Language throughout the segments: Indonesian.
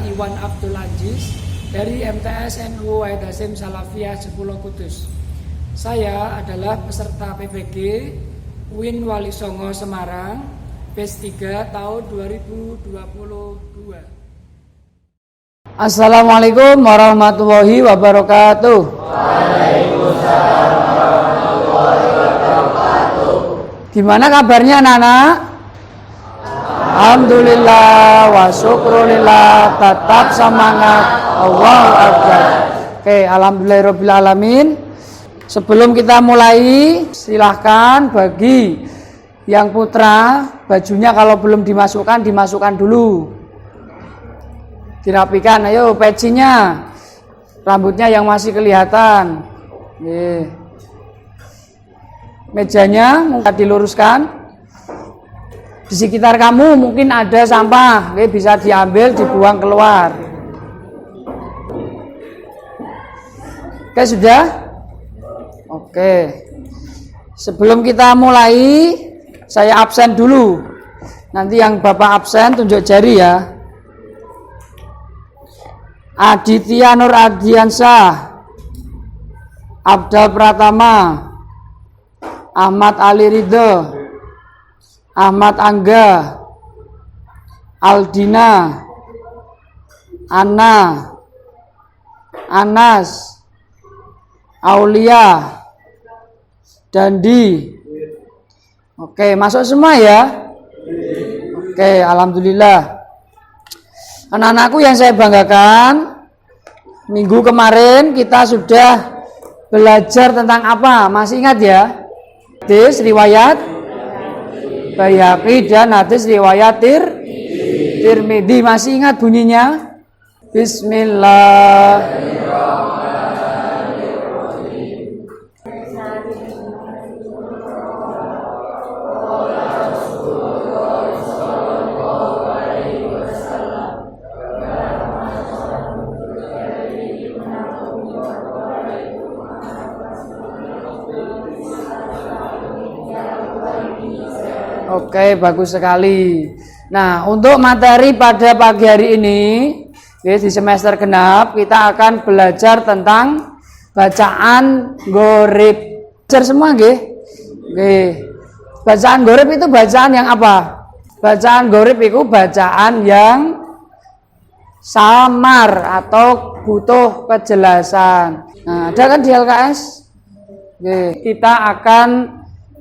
Iwan Abdul Aziz dari MTS NU Wahid Hasyim Salafiyah Jepullo Kudus. Saya adalah peserta PBG UIN Wali Songo Semarang batch 3 tahun 2022. Assalamualaikum warahmatullahi wabarakatuh. Waalaikumsalam warahmatullahi wabarakatuh. Gimana kabarnya anak-anak? Alhamdulillah wa syukrulillah, tetap semangat, Allahu Akbar. Oke, alhamdulillahirabbil alamin. Sebelum kita mulai, silahkan bagi yang putra bajunya kalau belum dimasukkan dulu. Dirapikan, ayo pecinya, rambutnya yang masih kelihatan. Mejanya mungkin diluruskan. Di sekitar kamu mungkin ada sampah, bisa diambil, dibuang keluar. Oke, sudah? Oke. Sebelum kita mulai, saya absen dulu. Nanti yang Bapak absen tunjuk jari ya. Aditya Nur Ardiansyah, Abdal Pratama, Ahmad Ali Ridho, Ahmad Angga, Aldina, Ana, Anas, Aulia, Dandi. Oke, masuk semua ya. Oke, alhamdulillah. Anak-anakku yang saya banggakan, minggu kemarin kita sudah belajar tentang apa? Masih ingat ya? Hadis riwayat Baihaqi dan hadis riwayat Tirmidzi. Masih ingat bunyinya? Bismillahirrahmanirrahim. Oke, bagus sekali. Nah, untuk materi pada pagi hari ini, di semester genap, kita akan belajar tentang bacaan gharib. Belajar semua, nggih? Nggih. Bacaan gharib itu bacaan yang apa? Bacaan gharib itu bacaan yang samar atau butuh kejelasan. Nah, ada kan di LKS? Nggih. Kita akan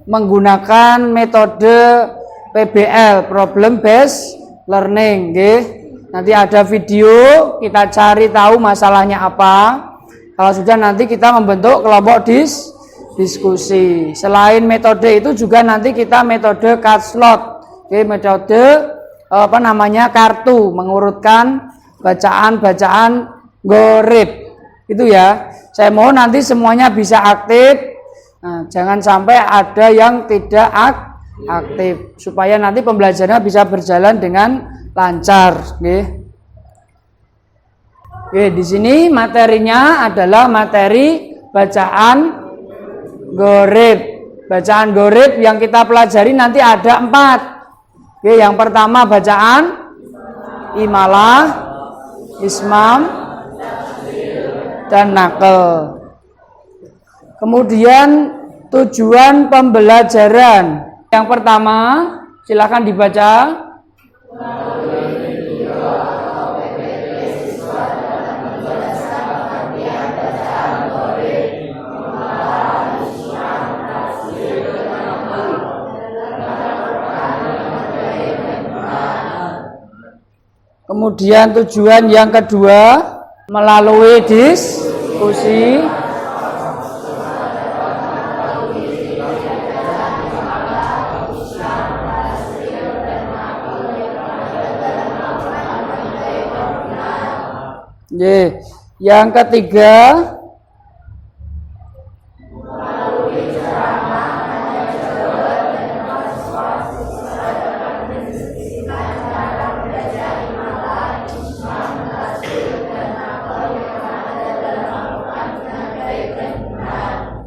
menggunakan metode PBL, Problem Based Learning, nggih. Nanti ada video, kita cari tahu masalahnya apa. Kalau sudah nanti kita membentuk kelompok diskusi. Selain metode itu juga nanti kita metode card slot, metode kartu, mengurutkan bacaan-bacaan gharib. Itu ya. Saya mohon nanti semuanya bisa aktif. Nah, jangan sampai ada yang tidak aktif supaya nanti pembelajarannya bisa berjalan dengan lancar. Di sini materinya adalah materi bacaan gharib. Bacaan gharib yang kita pelajari nanti ada 4. Yang pertama bacaan imalah, ismam, dan naql. Kemudian tujuan pembelajaran. Yang pertama, silakan dibaca. Kemudian tujuan yang kedua, melalui diskusi. Yang ketiga,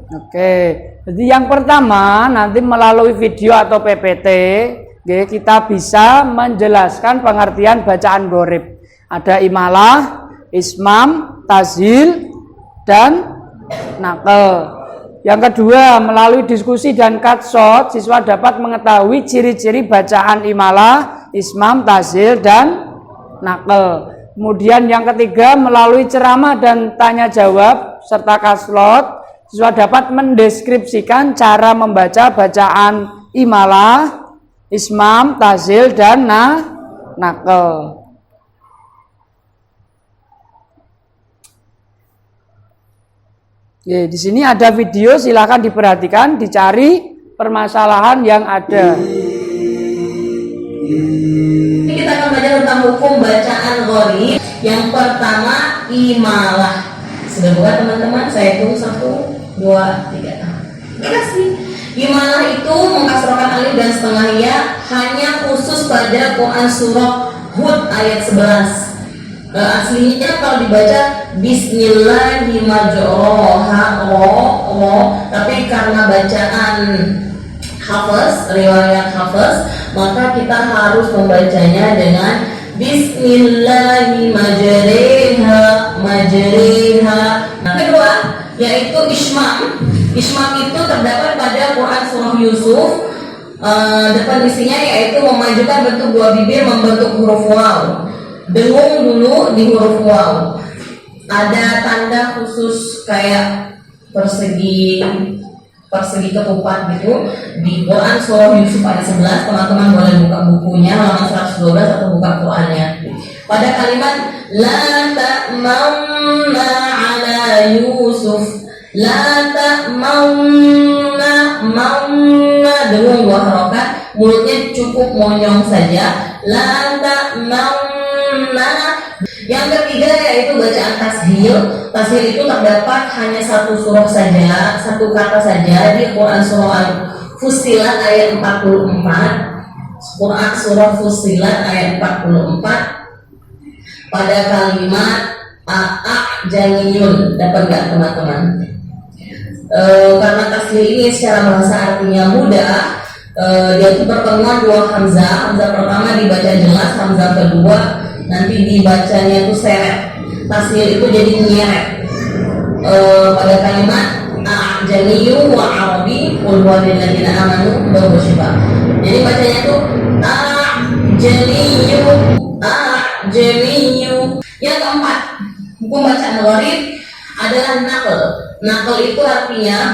oke, jadi yang pertama nanti melalui video atau PPT kita bisa menjelaskan pengertian bacaan gharib. Ada imalah, ismam, tazhil, dan naql. Yang kedua, melalui diskusi dan katshot, siswa dapat mengetahui ciri-ciri bacaan imalah, ismam, tazhil, dan naql. Kemudian yang ketiga, melalui ceramah dan tanya jawab serta katshot, siswa dapat mendeskripsikan cara membaca bacaan imalah, ismam, tazhil, dan naql. Di sini ada video, silahkan diperhatikan, dicari permasalahan yang ada. Kita akan belajar tentang hukum bacaan gharib. Yang pertama, imalah. Sudah buka teman-teman? Saya tunggu 1, 2, 3. Terima kasih. Imalah itu mengkasrokan alif dan setengah ya, hanya khusus pada Quran surah Hud ayat 11. Aslinya kalau dibaca Bismillahirrahmanirrahim, tapi karena bacaan Hafiz, riwayat Hafiz, maka kita harus membacanya dengan Bismillahirrahmanirrahim. Kedua, yaitu ismam. Ismam itu terdapat pada Quran surah Yusuf. Definisinya yaitu memajukan bentuk dua bibir membentuk huruf waw. Dengung dulu di huruf waw. Ada tanda khusus kayak persegi ketupat gitu di Quran surah Yusuf ayat 11. Teman-teman boleh buka bukunya halaman 112 atau buka Qurannya. Pada kalimat la ta'manna ala Yusuf, la ta'manna, manna dengung dua harokat, mulutnya cukup monyong saja. La ta'manna. Yang ketiga yaitu bacaan tashil. Tashil itu terdapat hanya satu surah saja, satu kata saja di Quran surah Fussilat ayat 44. Quran surah Fussilat ayat 44 pada kalimat a'janiyun. Dapat nggak teman-teman? Karena tashil ini secara bahasa artinya mudah, dia itu pertemuan dua hamzah. Hamzah pertama dibaca jelas, hamzah kedua nanti dibacanya itu seret. Tashil itu jadi nyeret. Pada kalimat a'janiyu wa arabi qul huwalil ladzina amanu wa syifaa. Jadi bacanya itu a'janiyu. Yang keempat, hukum bacaan gharib adalah naql. Naql itu artinya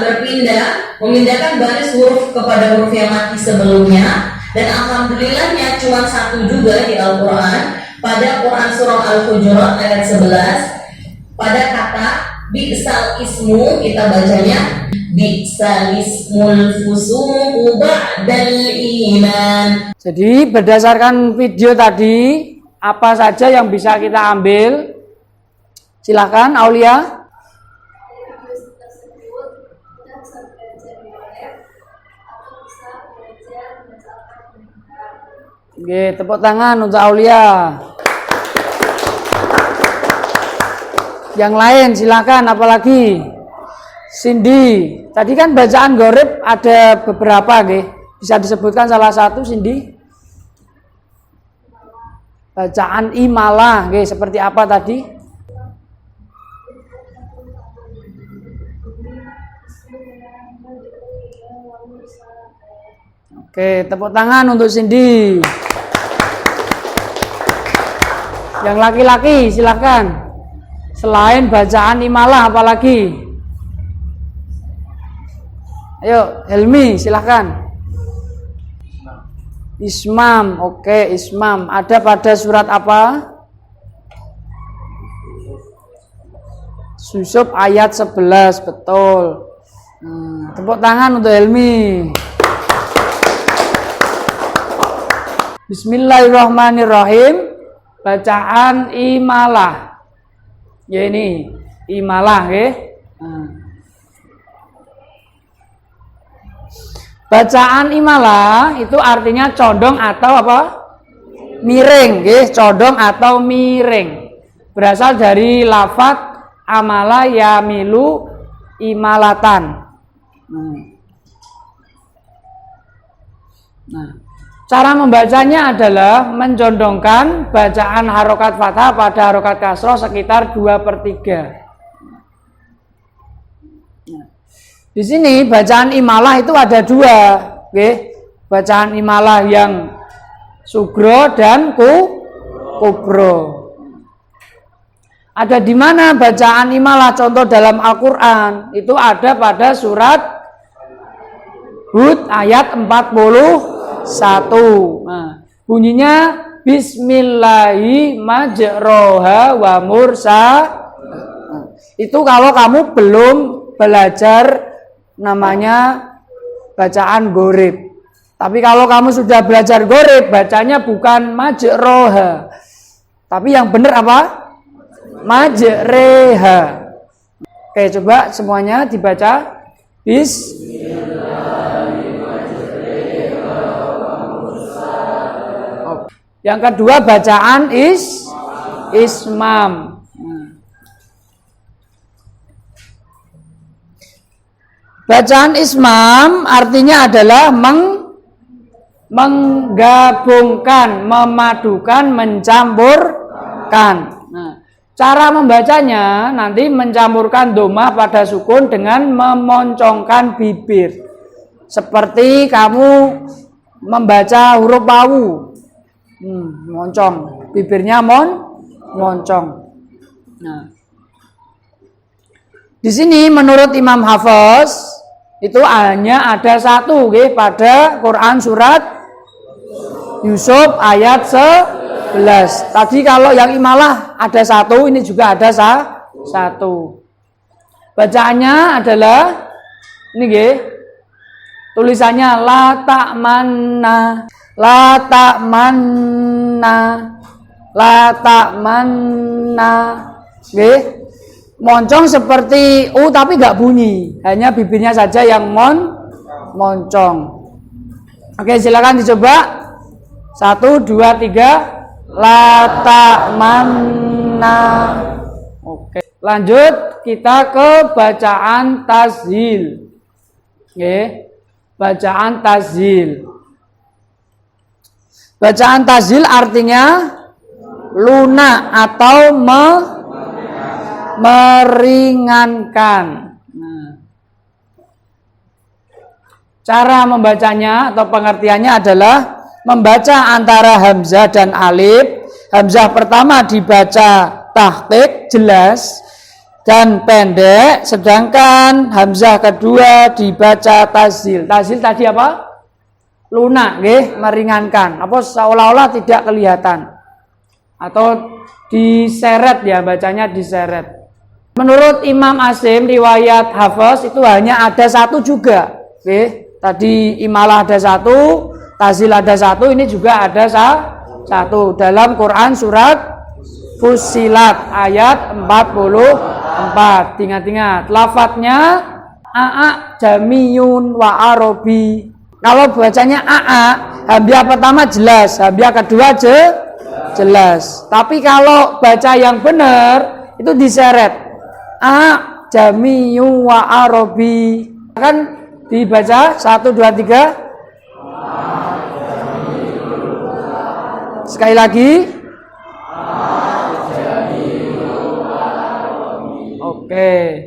memindahkan baris huruf kepada huruf yang mati sebelumnya. Dan alhamdulillahnya cuma satu juga di Al-Quran. Pada Quran surah Al-Hujurat ayat 11, pada kata bi'sal ismu kita bacanya bi'sal ismul fusuqu ba'dal iman. Jadi berdasarkan video tadi, apa saja yang bisa kita ambil? Silakan Aulia. Oke, tepuk tangan untuk Aulia. Yang lain silakan, apalagi Cindy. Tadi kan bacaan gharib ada beberapa, bisa disebutkan salah satu, Cindy? Bacaan imalah, seperti apa tadi? Oke, tepuk tangan untuk Cindy. Yang laki-laki silakan. Selain bacaan imalah apalagi? Ayo, Helmi silakan. Ismam, oke, ismam. Ada pada surat apa? Yusuf ayat 11, betul. Tepuk tangan untuk Helmi. Bismillahirrahmanirrahim. Bacaan imalah. Ya ini imalah, Bacaan imalah itu artinya condong atau apa? Miring, condong atau miring. Berasal dari lafaz amala yamilu imalatan. Nah, Cara membacanya adalah mencondongkan bacaan harokat fathah pada harokat kasroh sekitar 2/3. Di sini bacaan imalah itu ada dua, oke? Bacaan imalah yang sugro dan kubro. Ada di mana bacaan imalah? Contoh dalam Al-Quran itu ada pada surat Hud ayat 41. Nah, bunyinya Bismillahi majroha wa mursa. Itu kalau kamu belum belajar namanya bacaan gorib. Tapi kalau kamu sudah belajar gorib, bacanya bukan majroha, tapi yang benar apa? Majreha. Oke, coba semuanya dibaca. Yang kedua bacaan ismam. Bacaan ismam artinya adalah menggabungkan, memadukan, mencampurkan. Nah, cara membacanya nanti mencampurkan domah pada sukun dengan memoncongkan bibir. Seperti kamu membaca huruf wawu, moncong, bibirnya moncong. Nah, di sini menurut Imam Hafiz itu hanya ada satu pada Quran surat Yusuf ayat 11. Tadi kalau yang imalah ada satu, ini juga ada satu. Bacaannya adalah ini tulisannya la ta'manna, la ta'manna, la ta'manna. Moncong seperti U tapi nggak bunyi, hanya bibirnya saja yang moncong. Oke, silakan dicoba. 1, 2, 3. La ta'manna. Oke, lanjut kita ke bacaan tashil. Oke, bacaan tashil. Bacaan tashil artinya lunak atau meringankan. Nah, cara membacanya atau pengertiannya adalah membaca antara hamzah dan alif. Hamzah pertama dibaca tahqiq jelas dan pendek, sedangkan hamzah kedua dibaca tashil. Tashil tadi apa? Lunak, meringankan. Apa seolah-olah tidak kelihatan atau diseret ya, bacanya diseret. Menurut Imam Asim riwayat Hafiz itu hanya ada satu juga. Tadi imalah ada satu, tashil ada satu, ini juga ada satu dalam Quran surat Fussilat ayat 44. Ingat-ingat lafadznya a'a jamiyun wa arobi. Kalau bacanya a'a, hamzah pertama jelas, hamzah kedua jelas. Tapi kalau baca yang benar itu diseret. A jami'u wa arobi. Kan dibaca 1, 2, 3. Sekali lagi. Oke.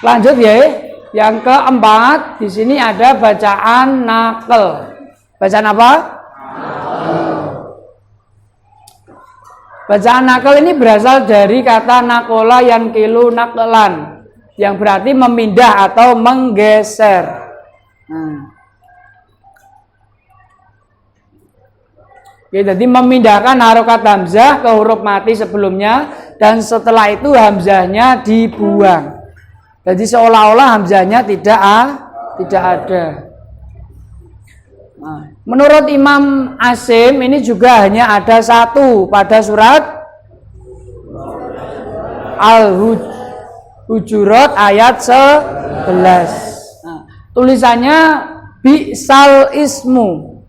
Lanjut ya. Yang keempat, di sini ada bacaan naql. Bacaan apa? Bacaan naql ini berasal dari kata nakola yang kilu naqlan, yang berarti memindah atau menggeser. Oke, jadi memindahkan harokat hamzah ke huruf mati sebelumnya dan setelah itu hamzahnya dibuang. Jadi seolah-olah hamzahnya tidak ada. Nah, menurut Imam Asim ini juga hanya ada satu pada surat Al-Hujurat ayat 11. Nah, tulisannya bi'sal ismu.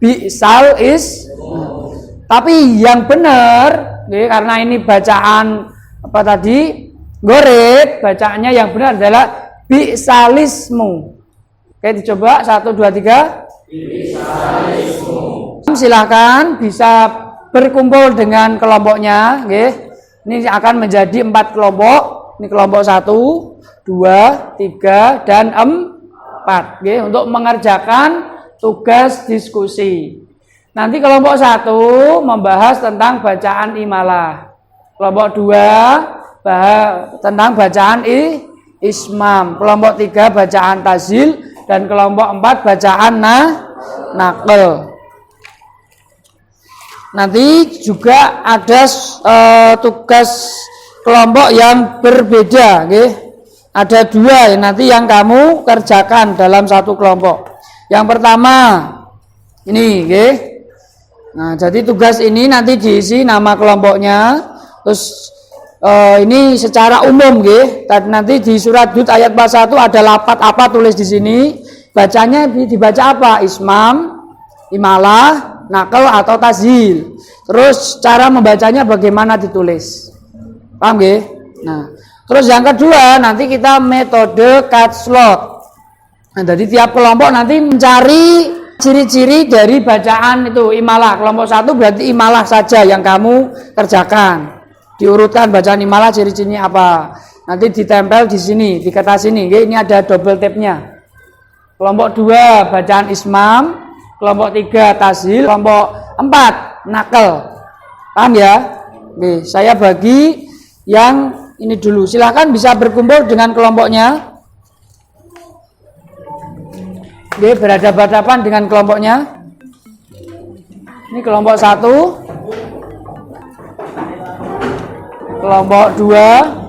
Bi'sal ismu. Tapi yang benar, karena ini bacaan apa tadi? Gorib, bacaannya yang benar adalah bi'salismu. Oke, dicoba 1, 2, 3. Silakan bisa berkumpul dengan kelompoknya, nggih. Ini akan menjadi 4 kelompok. Ini kelompok 1, 2, 3, dan 4, nggih, untuk mengerjakan tugas diskusi. Nanti kelompok 1 membahas tentang bacaan imalah. Kelompok 2 bahas tentang bacaan ismam. Kelompok 3 bacaan tazil, dan kelompok 4 bacaan naql. Nanti juga ada tugas kelompok yang berbeda, nggih. Ada 2 nanti yang kamu kerjakan dalam satu kelompok. Yang pertama ini, nggih. Nah, jadi tugas ini nanti diisi nama kelompoknya, terus ini secara umum, nggih. Nanti di surat Hud ayat 41 ada lapat apa tulis di sini. Bacanya dibaca apa? Ismam, imalah, naql atau tazhil. Terus cara membacanya bagaimana ditulis. Paham nggih? Nah, terus yang kedua nanti kita metode cut slot. Nah, jadi tiap kelompok nanti mencari ciri-ciri dari bacaan itu imalah. Kelompok 1 berarti imalah saja yang kamu kerjakan. Diurutkan bacaan imalah ciri-cirinya apa. Nanti ditempel di sini, di kertas ini. Ini ada double tape-nya. Kelompok 2 bacaan ismam, kelompok 3 tazhil, kelompok 4 naql. Paham ya? Oke, saya bagi yang ini dulu. Silahkan bisa berkumpul dengan kelompoknya. Oke, berhadapan-hadapan dengan kelompoknya. Ini kelompok 1, kelompok 2,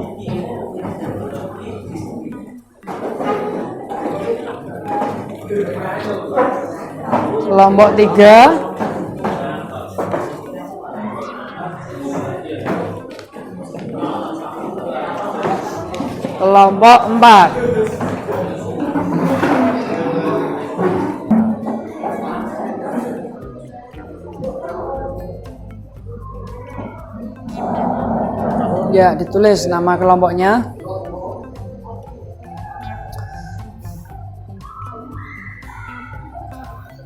kelompok 3, kelompok 4. Ya, ditulis nama kelompoknya.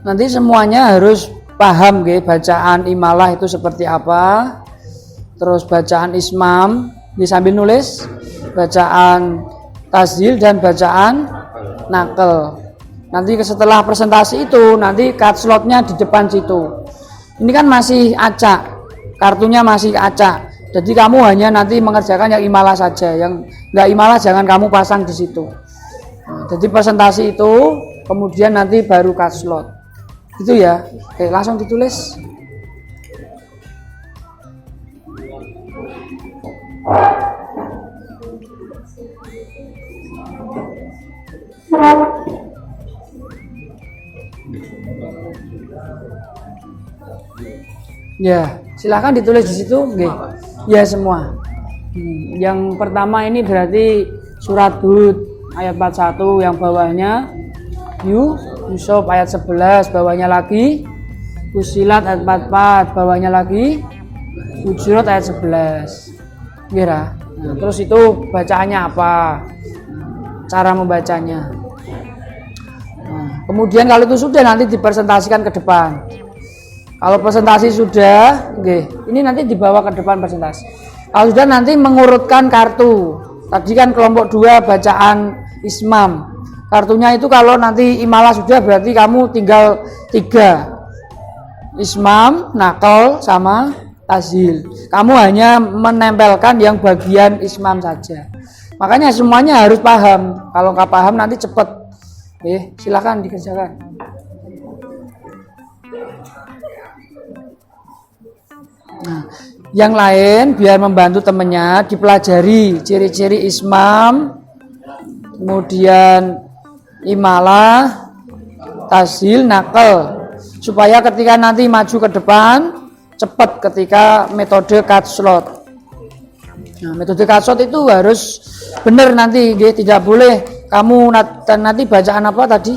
Nanti semuanya harus paham, nggih, bacaan imalah itu seperti apa. Terus bacaan ismam, sambil nulis bacaan tazhil dan bacaan naql. Nanti setelah presentasi itu nanti cut slotnya di depan situ. Ini kan masih acak, kartunya masih acak. Jadi kamu hanya nanti mengerjakan yang imalah saja, yang enggak imalah jangan kamu pasang di situ. Nah, jadi presentasi itu kemudian nanti baru cut slot. Itu ya. Oke, langsung ditulis. Ya, silahkan ditulis di situ, nggih. Ya semua. Yang pertama ini berarti surat Hud ayat 41, yang bawahnya Yusuf ayat 11, bawahnya lagi Fussilat ayat 44, bawahnya lagi Hujurat ayat 11. Kira. Nah, terus itu bacaannya apa? Cara membacanya. Nah, kemudian kalau itu sudah nanti dipresentasikan ke depan. Kalau presentasi sudah, ini nanti dibawa ke depan presentasi. Kalau sudah nanti mengurutkan kartu. Tadi kan kelompok 2 bacaan ismam. Kartunya itu kalau nanti imalah sudah berarti kamu tinggal 3. Ismam, naql sama tazhil. Kamu hanya menempelkan yang bagian ismam saja. Makanya semuanya harus paham. Kalau nggak paham nanti cepet. Silakan dikerjakan. Nah, yang lain biar membantu temennya dipelajari ciri-ciri ismam, kemudian imalah, tazhil, naql, supaya ketika nanti maju ke depan cepat ketika metode cut slot. Nah, metode cut slot itu harus benar nanti, tidak boleh kamu nanti bacaan apa tadi?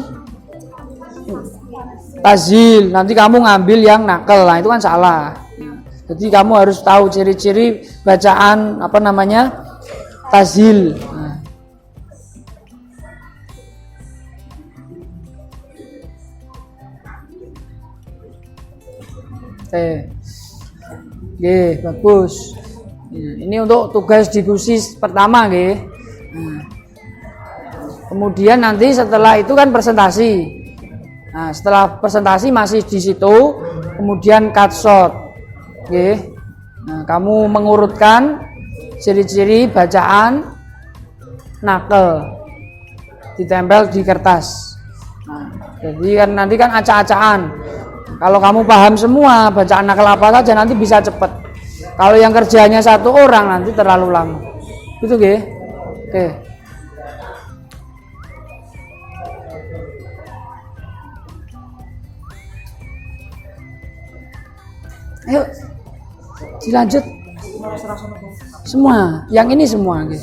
Tazhil, nanti kamu ngambil yang naql, nah itu kan salah. Jadi kamu harus tahu ciri-ciri bacaan tazhil. Nah. Oke, bagus. Ini untuk tugas diskusi pertama, nggih. Kemudian nanti setelah itu kan presentasi. Nah, setelah presentasi masih di situ, kemudian cut shot. Oke. Nah, kamu mengurutkan ciri-ciri bacaan nakel, ditempel di kertas. Nah, jadi kan nanti kan acak-acakan. Kalau kamu paham semua bacaan nakal apa saja nanti bisa cepet. Kalau yang kerjanya satu orang nanti terlalu lama. Gitu nggih? Oke. Ayo dilanjut. Semua, yang ini semua nggih.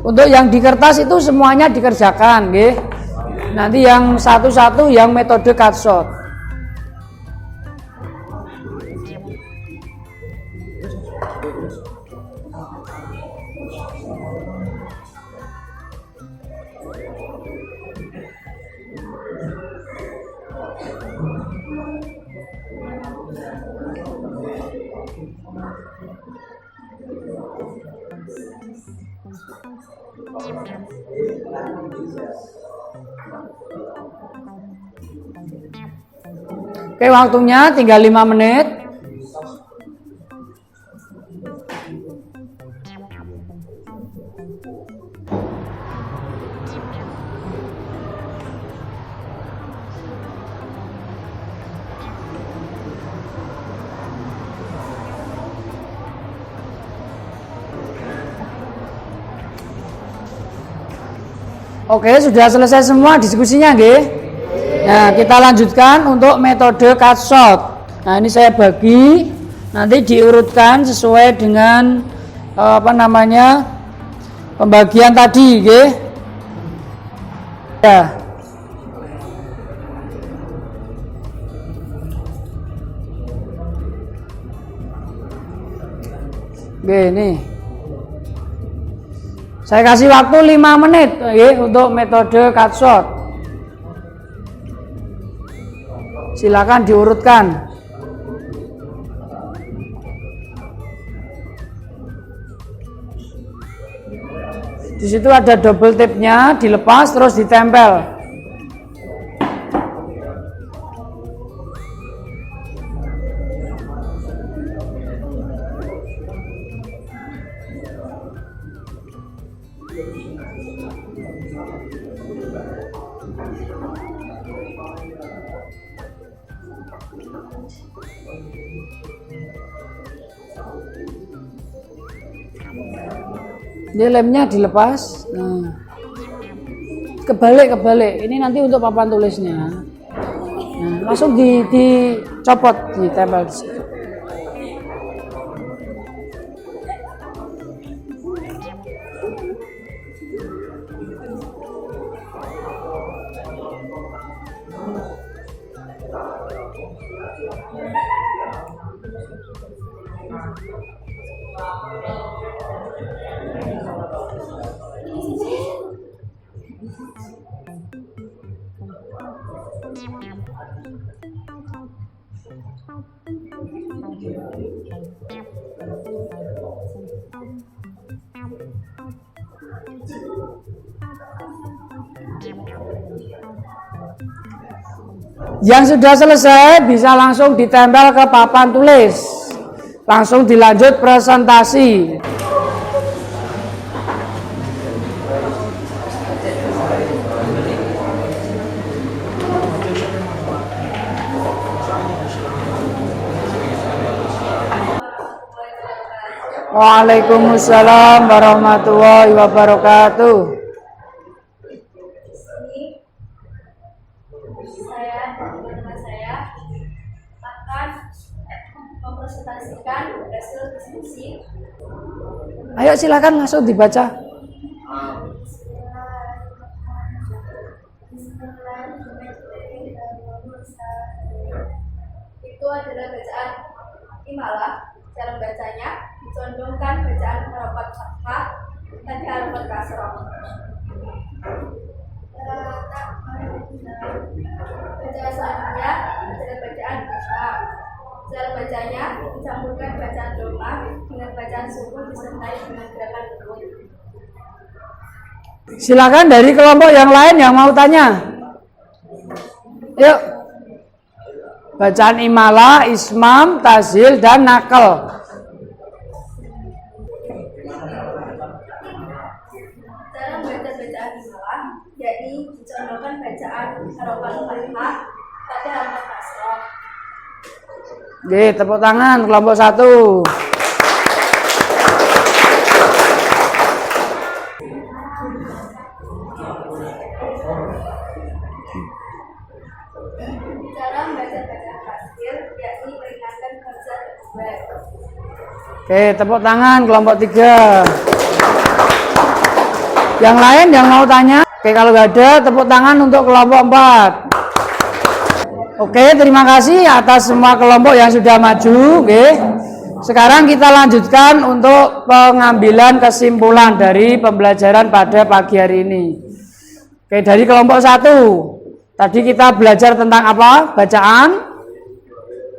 Untuk yang di kertas itu semuanya dikerjakan nggih. Nanti yang satu-satu yang metode cut shot. Oke, waktunya tinggal 5 menit. Oke, sudah selesai semua diskusinya, nggih. Nah, kita lanjutkan untuk metode cut shot. Nah, ini saya bagi, nanti diurutkan sesuai dengan pembagian tadi, nggih. Ya. Oke, ini. Saya kasih waktu 5 menit, nggih, untuk metode cut shot. Silakan diurutkan. Di situ ada double tape-nya, dilepas terus ditempel. Ini lemnya dilepas. Nah, kebalik. Ini nanti untuk papan tulisnya. Nah, langsung dicopot, ditempel di situ. Yang sudah selesai bisa langsung ditempel ke papan tulis. Langsung dilanjut presentasi. Waalaikumsalam warahmatullahi wabarakatuh. Hasil diskusi. Ayo silakan langsung dibaca. Itu adalah bacaan imalah. Cara bacanya dicondongkan bacaan harakat fathah dan harakat kasrah. Bacaan selanjutnya adalah bacaan Islam. Cara bacanya dicampurkan bacaan doa dengan bacaan sukun disertai dengan gerakan lutut. Silakan dari kelompok yang lain yang mau tanya. Yuk. Bacaan imala, ismam, tazil, dan nakal. Cara membaca bacaan imalah yakni dicondongkan bacaan harokat fathah pada harokat kasroh. Oke, tepuk tangan kelompok 1. Cara membaca bacaan tasbih yakni meringankan kerja kedua. Oke, tepuk tangan kelompok 3. Yang lain yang mau tanya? Oke, kalau nggak ada, tepuk tangan untuk kelompok 4. Oke, terima kasih atas semua kelompok yang sudah maju. Oke. Sekarang kita lanjutkan untuk pengambilan kesimpulan dari pembelajaran pada pagi hari ini. Oke, dari kelompok 1. Tadi kita belajar tentang apa? Bacaan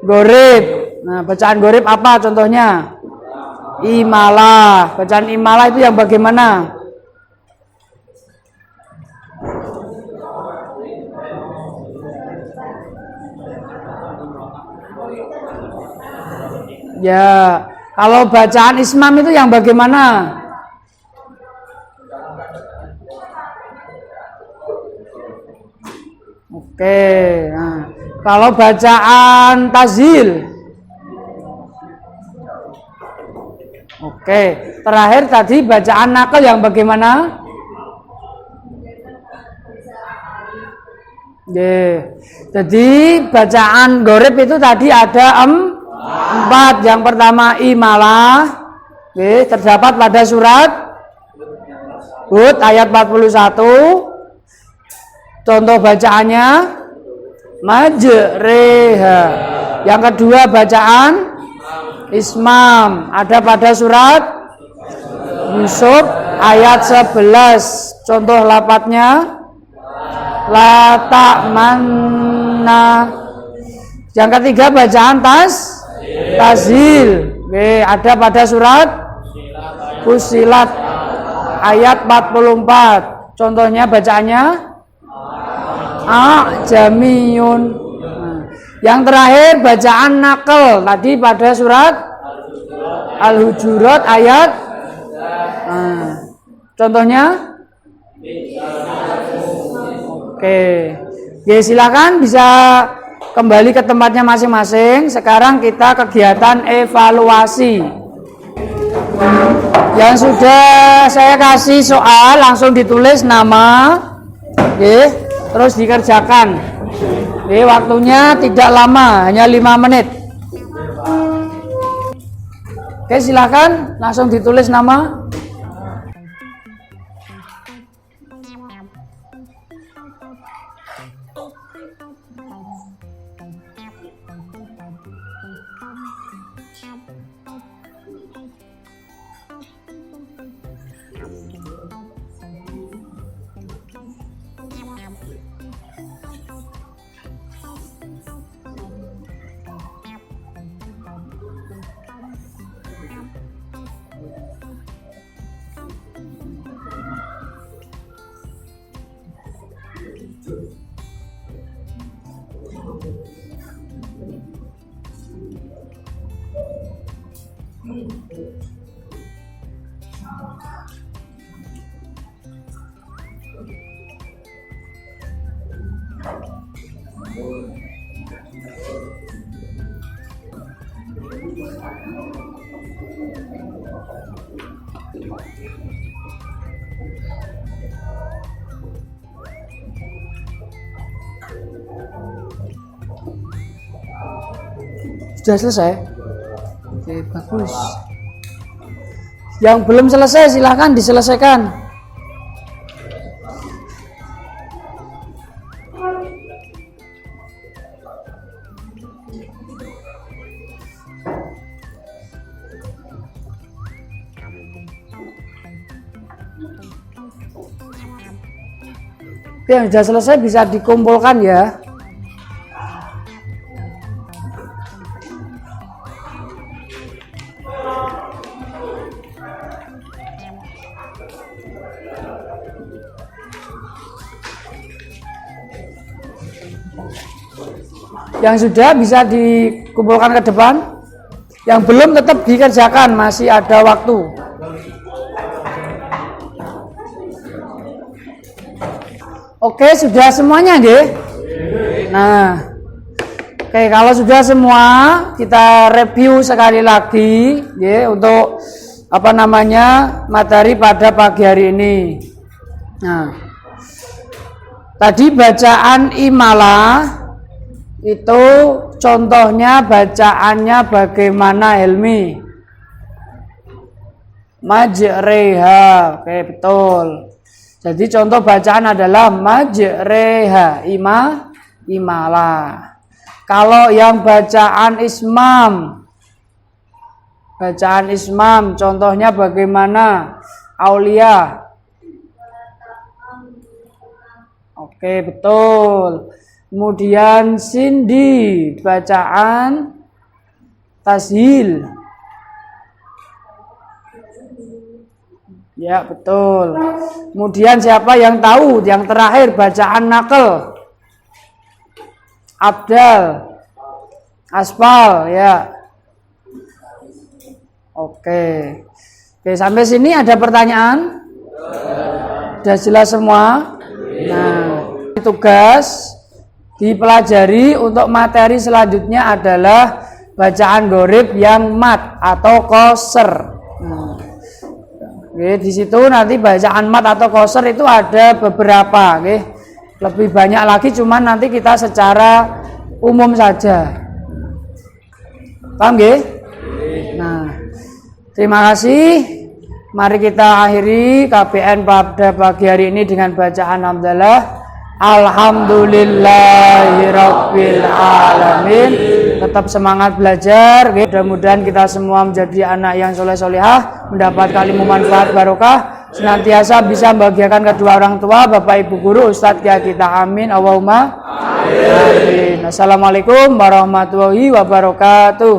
gorib. Nah, bacaan gorib apa contohnya? Imalah. Bacaan imalah itu yang bagaimana? Ya, kalau bacaan ismam itu yang bagaimana? Oke, nah, kalau bacaan tazil. Oke, terakhir tadi bacaan nakal yang bagaimana? Jadi bacaan gorib itu tadi ada 4. Yang pertama imalah. Terdapat pada surat Hud ayat 41. Contoh bacaannya majreha. Yang kedua bacaan ismam ada pada surat Yusuf ayat 11. Contoh lafadznya la ta'manna. Yang ketiga bacaan tazil. Ada pada surat Fusilat ayat 44. Contohnya bacaannya jamiyun. Yang terakhir bacaan nakal tadi pada surat Al-Hujurat ayat contohnya oke. Ya, silakan bisa kembali ke tempatnya masing-masing. Sekarang kita kegiatan evaluasi. Yang sudah saya kasih soal langsung ditulis nama, terus dikerjakan. Waktunya tidak lama, hanya 5 menit. Oke, silakan langsung ditulis nama. Sudah selesai? Oke, bagus. Yang belum selesai silahkan diselesaikan. Yang sudah selesai bisa dikumpulkan ya. Yang sudah bisa dikumpulkan ke depan. Yang belum tetap dikerjakan, masih ada waktu. Oke, sudah semuanya nggih? Nah, oke, kalau sudah semua, kita review sekali lagi nggih untuk materi pada pagi hari ini. Nah, tadi bacaan imalah itu contohnya bacaannya bagaimana, Helmi? Majreha. Oke, betul. Jadi contoh bacaan adalah majreha, imalah. Kalau yang bacaan ismam contohnya bagaimana, Aulia? Oke, betul. Kemudian Cindy bacaan tashil. Ya, betul. Kemudian siapa yang tahu yang terakhir bacaan nakal? Abdal, Aspal, ya. Oke. Oke, sampai sini ada pertanyaan? Sudah jelas semua? Nah, tugas dipelajari untuk materi selanjutnya adalah bacaan gharib yang mat atau qasr. Oke, di situ nanti bacaan mat atau qasr itu ada beberapa, oke. Lebih banyak lagi, cuman nanti kita secara umum saja. Paham nggih? Nah, terima kasih. Mari kita akhiri KBN pada pagi hari ini dengan bacaan hamdalah. Alhamdulillahirabbil alamin. Tetap semangat belajar. Mudah-mudahan kita semua menjadi anak yang soleh-solehah, mendapat ilmu manfaat barokah, senantiasa bisa membahagiakan kedua orang tua, bapak ibu guru, ustadz kita. Amin. Allahumma amin. Assalamualaikum warahmatullahi wabarakatuh.